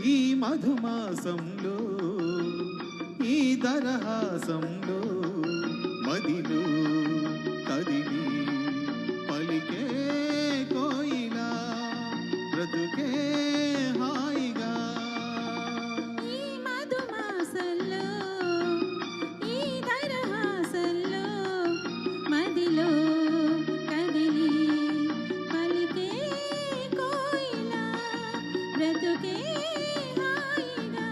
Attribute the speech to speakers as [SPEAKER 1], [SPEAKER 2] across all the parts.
[SPEAKER 1] ఈ మధుమాసంలో ఈ దరహాసంలో మదిలో కదిలి పలికే కోయిలా బ్రతుకే హాయిగా
[SPEAKER 2] ఈ మధుమాసంలో ఈ దరహాసంలో మదిలో కదిలి పలికే కోయిలా బ్రతుకే హాయిగా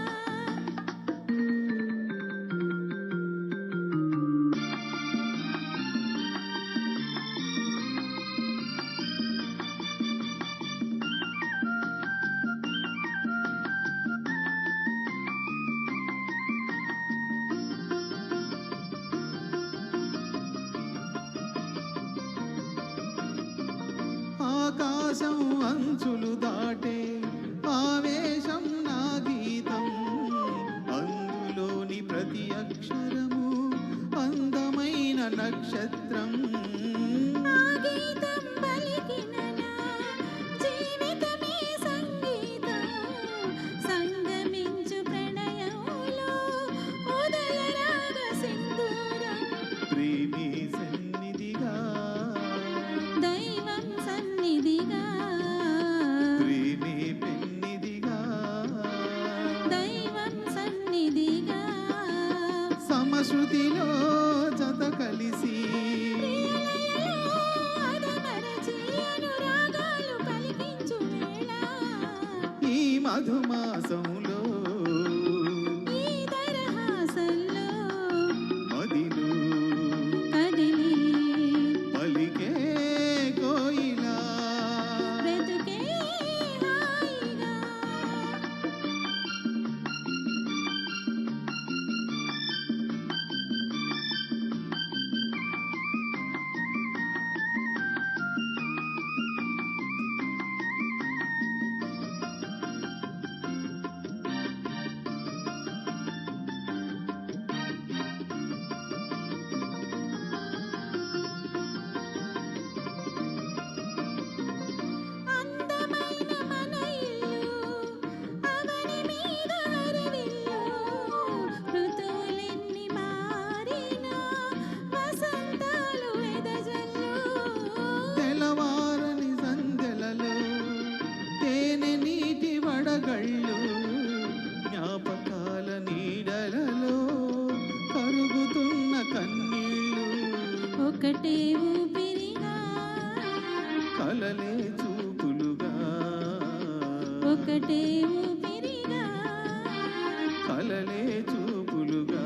[SPEAKER 1] ఆకాశం అంచులు దాటే ఆవేశం నా గీతం అందులోని ప్రతి అక్షరము అందమైన నక్షత్రం
[SPEAKER 2] ఆ గీతం పలికిన నా జీవితమే సంగీతం సంగమించు ప్రణయంలో ఉదయ రాగ సింధూరం
[SPEAKER 1] ప్రేమే సన్నిధిగా
[SPEAKER 2] దైవం సన్నిధిగా
[SPEAKER 1] ప్రేమే పెన్నిదిగా
[SPEAKER 2] దైవం సన్నిధిగా
[SPEAKER 1] సమశృతిలో జత కలిసి
[SPEAKER 2] ప్రియలయలో అదమరచి అనురాగాలు పలికించు వేళ
[SPEAKER 1] ఈ మధుమాసంలో
[SPEAKER 2] ఈ దరహాసంలో
[SPEAKER 1] మదిలో
[SPEAKER 2] కదిలి
[SPEAKER 1] పలికే కోయిలా
[SPEAKER 2] బ్రతుకే హాయిగా అందమైన మన ఇల్లు అవని మీద హరివిల్లు ఋతువులెన్ని మారినా వసంతాలు వెదజల్లు
[SPEAKER 1] తెల్లవారని సంధ్యలలో తేనె నీటి వడగళ్ళు జ్ఞాపకాల నీడలలో కరుగుతున్న కన్నీళ్ళు
[SPEAKER 2] ఒకటే ఊపిరిగా
[SPEAKER 1] కలలే చూపులుగా
[SPEAKER 2] ఒకటే ఊపిరిగా
[SPEAKER 1] కలలే చూపులుగా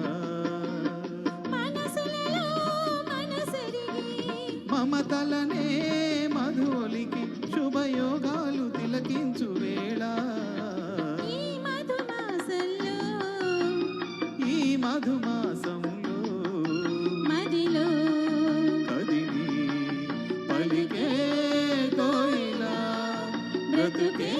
[SPEAKER 2] మనసులలో మనసెరిగి
[SPEAKER 1] మమతలనే మధులికి శుభయోగాలు తిలకించు వేళ
[SPEAKER 2] ఈ మధుమాసంలో
[SPEAKER 1] ఈ మధుమాసంలో
[SPEAKER 2] మదిలో
[SPEAKER 1] కదిలి పలికే కోయిలా బ్రతుకే